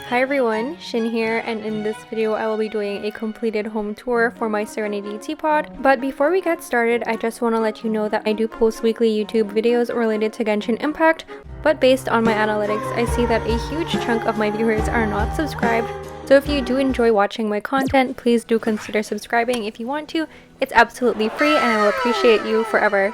Hi everyone, Shin here, and in this video I will be doing a completed home tour for my Serenitea Pot. But before we get started, I just want to let you know that I do post weekly YouTube videos related to Genshin Impact, but based on my analytics, I see that a huge chunk of my viewers are not subscribed. So if you do enjoy watching my content, please do consider subscribing if you want to. It's absolutely free and I will appreciate you forever.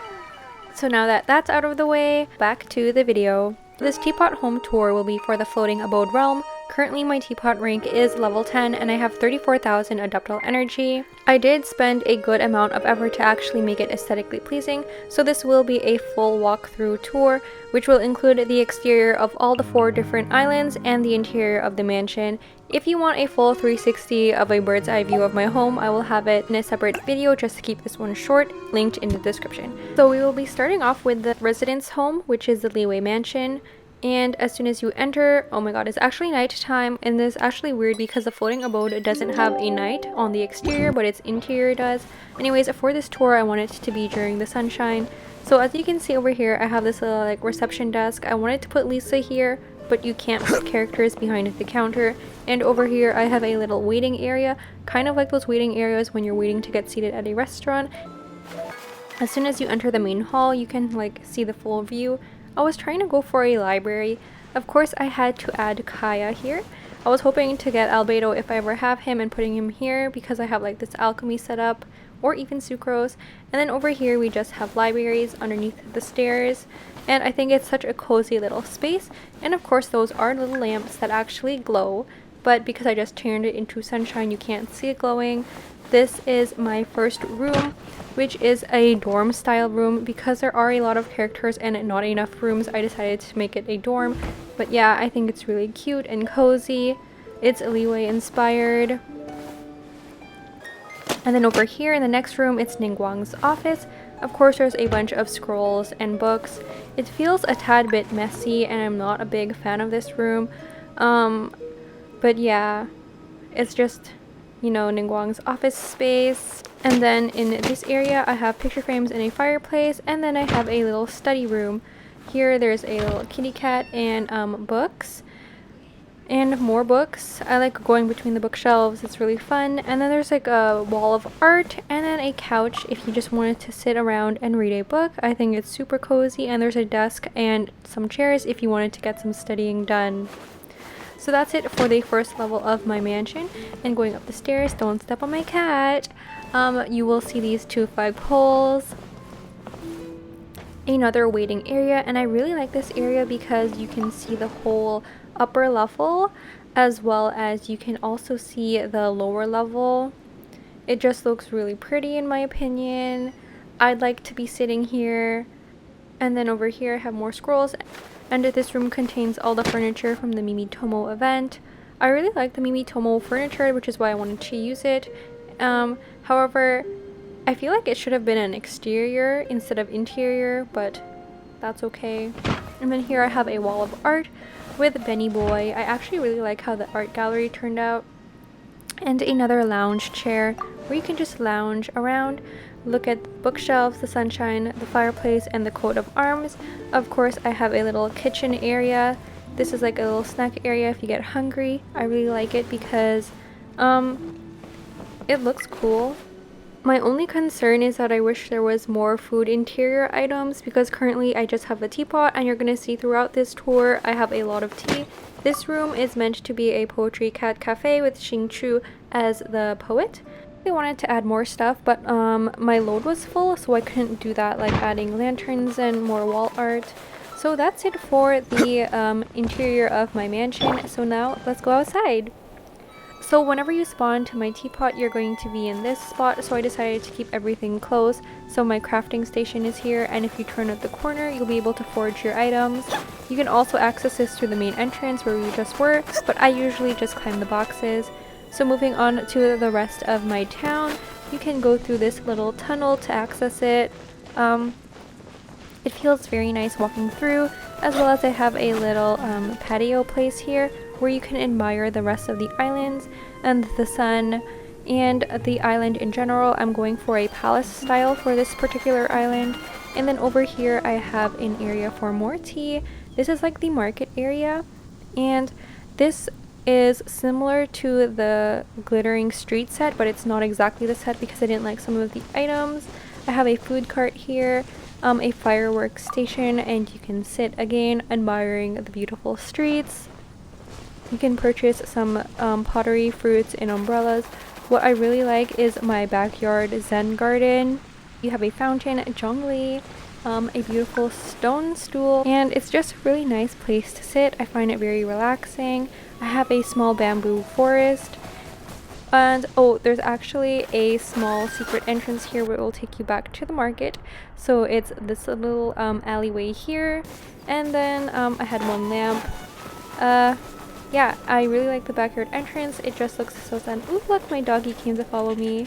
So now that that's out of the way, back to the video. This Teapot home tour will be for the Floating Abode Realm. Currently my Teapot rank is level 10 and I have 34,000 Adeptal energy. I did spend a good amount of effort to actually make it aesthetically pleasing, so this will be a full walkthrough tour, which will include the exterior of all the 4 different islands and the interior of the mansion. If you want a full 360 of a bird's eye view of my home, I will have it in a separate video just to keep this one short, linked in the description. So we will be starting off with the residence home, which is the Liyue Mansion. And as soon as you enter, oh my god, it's actually nighttime, and this is actually weird because the floating abode doesn't have a night on the exterior, but its interior does. Anyways, for this tour, I want it to be during the sunshine. So as you can see over here, I have this little reception desk. I wanted to put Lisa here, but you can't put characters behind the counter. And over here, I have a little waiting area, kind of like those waiting areas when you're waiting to get seated at a restaurant. As soon as you enter the main hall, you can see the full view. I was trying to go for a library. Of course, I had to add Kaya here. I was hoping to get Albedo if I ever have him and putting him here because I have this alchemy set up, or even Sucrose. And then over here we just have libraries underneath the stairs, and I think it's such a cozy little space. And of course those are little lamps that actually glow, but because I just turned it into sunshine you can't see it glowing. This is my first room, which is a dorm style room. Because there are a lot of characters and not enough rooms, I decided to make it a dorm. But yeah, I think it's really cute and cozy. It's Liyue inspired. And then over here in the next room, it's Ningguang's office. Of course, there's a bunch of scrolls and books. It feels a tad bit messy and I'm not a big fan of this room. But yeah, it's just, Ningguang's office space. And then in this area I have picture frames and a fireplace, and then I have a little study room. Here there's a little kitty cat and books and more books. I like going between the bookshelves, it's really fun. And then there's a wall of art, and then a couch if you just wanted to sit around and read a book. I think it's super cozy. And there's a desk and some chairs if you wanted to get some studying done. So that's it for the first level of my mansion. And going up the stairs, don't step on my cat, you will see these 2 flagpoles, another waiting area, and I really like this area because you can see the whole upper level as well as you can also see the lower level. It just looks really pretty in my opinion. I'd like to be sitting here. And then over here I have more scrolls. And this room contains all the furniture from the Mimitomo event. I really like the Mimitomo furniture, which is why I wanted to use it. However, I feel like it should have been an exterior instead of interior, but that's okay. And then here I have a wall of art with Benny Boy. I actually really like how the art gallery turned out. And another lounge chair where you can just lounge around, look at the bookshelves, the sunshine, the fireplace, and the coat of arms. Of course, I have a little kitchen area. This is like a little snack area if you get hungry. I really like it because it looks cool. My only concern is that I wish there was more food interior items because currently I just have a teapot, and you're gonna see throughout this tour I have a lot of tea. This room is meant to be a poetry cat cafe with Xing Chu as the poet. I wanted to add more stuff, but my load was full, so I couldn't do that, like adding lanterns and more wall art. So that's it for the interior of my mansion. So now let's go outside. So whenever you spawn to my teapot, you're going to be in this spot, so I decided to keep everything close. So my crafting station is here, and if you turn at the corner, you'll be able to forge your items. You can also access this through the main entrance where we just were, but I usually just climb the boxes. So moving on to the rest of my town, you can go through this little tunnel to access it. It feels very nice walking through, as well as I have a little patio place here where you can admire the rest of the islands and the sun and the island in general. I'm going for a palace style for this particular island. And then over here I have an area for more tea. This is like the market area, and this is similar to the glittering street set, but it's not exactly the set because I didn't like some of the items. I have a food cart here, a fireworks station, and you can sit again admiring the beautiful streets. You can purchase some pottery, fruits, and umbrellas. What I really like is my backyard Zen garden. You have a fountain, jungly, a beautiful stone stool, and it's just a really nice place to sit. I find it very relaxing. I have a small bamboo forest, and oh, there's actually a small secret entrance here where it will take you back to the market. So it's this little alleyway here, and then I had one lamp. Yeah, I really like the backyard entrance. It just looks so zen. Ooh, look, my doggy came to follow me.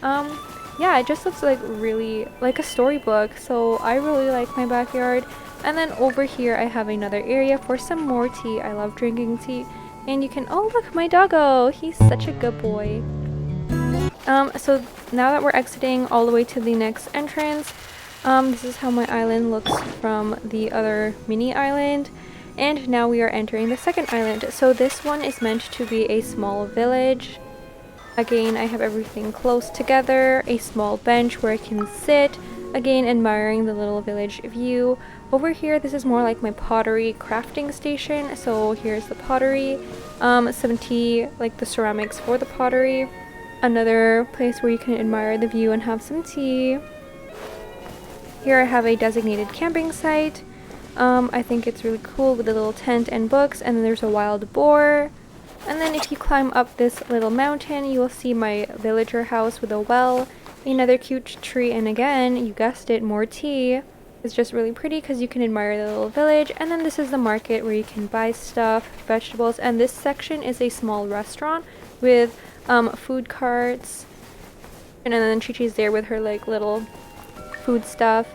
Yeah, it just looks like really like a storybook, so I really like my backyard. And then over here I have another area for some more tea. I love drinking tea. And you can, oh look, my doggo, he's such a good boy. So now that we're exiting all the way to the next entrance, this is how my island looks from the other mini island. And now we are entering the second island. So this one is meant to be a small village. Again, I have everything close together, a small bench where I can sit, again admiring the little village view. Over here, this is more like my pottery crafting station. So here's the pottery, some tea, like the ceramics for the pottery. Another place where you can admire the view and have some tea. Here I have a designated camping site. I think it's really cool with the little tent and books, and then there's a wild boar. And then if you climb up this little mountain, you will see my villager house with a well, another cute tree, and again, you guessed it, more tea. It's just really pretty because you can admire the little village. And then this is the market where you can buy stuff, vegetables, and this section is a small restaurant with food carts. And then Chi-Chi's there with her like little food stuff.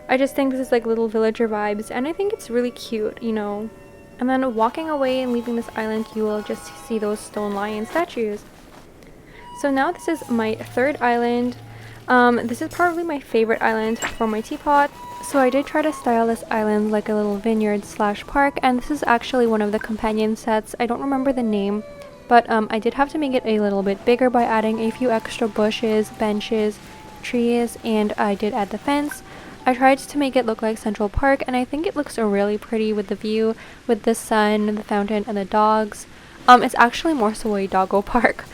I just think this is like little villager vibes, and I think it's really cute, you know. And then walking away and leaving this island, you will just see those stone lion statues. So now this is my third island. This is probably my favorite island for my teapot. So I did try to style this island like a little vineyard slash park, and this is actually one of the companion sets. I don't remember the name, but I did have to make it a little bit bigger by adding a few extra bushes, benches, trees, and I did add the fence. I tried to make it look like Central Park, and I think it looks really pretty with the view, with the sun, the fountain, and the dogs. It's actually more so a doggo park.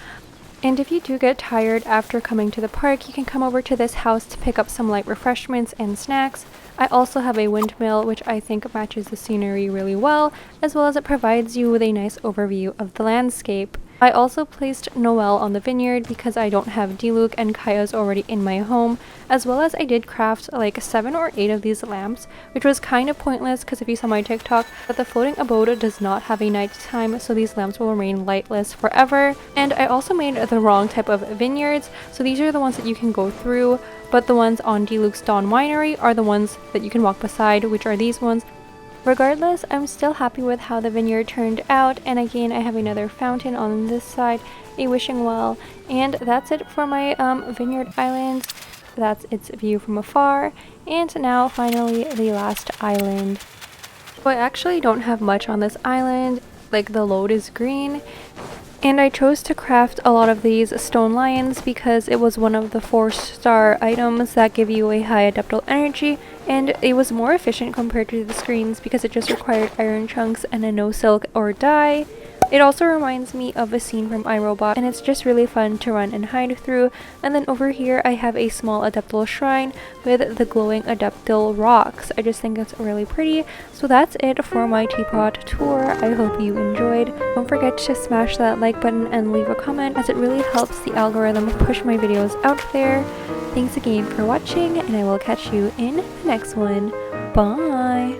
And if you do get tired after coming to the park, you can come over to this house to pick up some light refreshments and snacks. I also have a windmill, which I think matches the scenery really well as it provides you with a nice overview of the landscape. I also placed Noelle on the vineyard because I don't have Diluc and Kaya's already in my home, as well as I did craft like 7 or 8 of these lamps, which was kind of pointless because if you saw my TikTok, but the Floating Abode does not have a nighttime, so these lamps will remain lightless forever. And I also made the wrong type of vineyards, so these are the ones that you can go through, but the ones on Diluc's Dawn Winery are the ones that you can walk beside, which are these ones. Regardless, I'm still happy with how the vineyard turned out, and again I have another fountain on this side, a wishing well, and that's it for my vineyard island. That's its view from afar, and now finally the last island. So I actually don't have much on this island, like the load is green. And I chose to craft a lot of these stone lions because it was one of the 4-star items that give you a high Adeptal energy, and it was more efficient compared to the screens because it just required iron chunks and a no silk or dye. It also reminds me of a scene from iRobot, and it's just really fun to run and hide through. And then over here I have a small Adeptal shrine with the glowing Adeptal rocks. I just think it's really pretty. So that's it for my teapot tour. I hope you enjoyed. Don't forget to smash that like button and leave a comment, as it really helps the algorithm push my videos out there. Thanks again for watching, and I will catch you in the next one. Bye!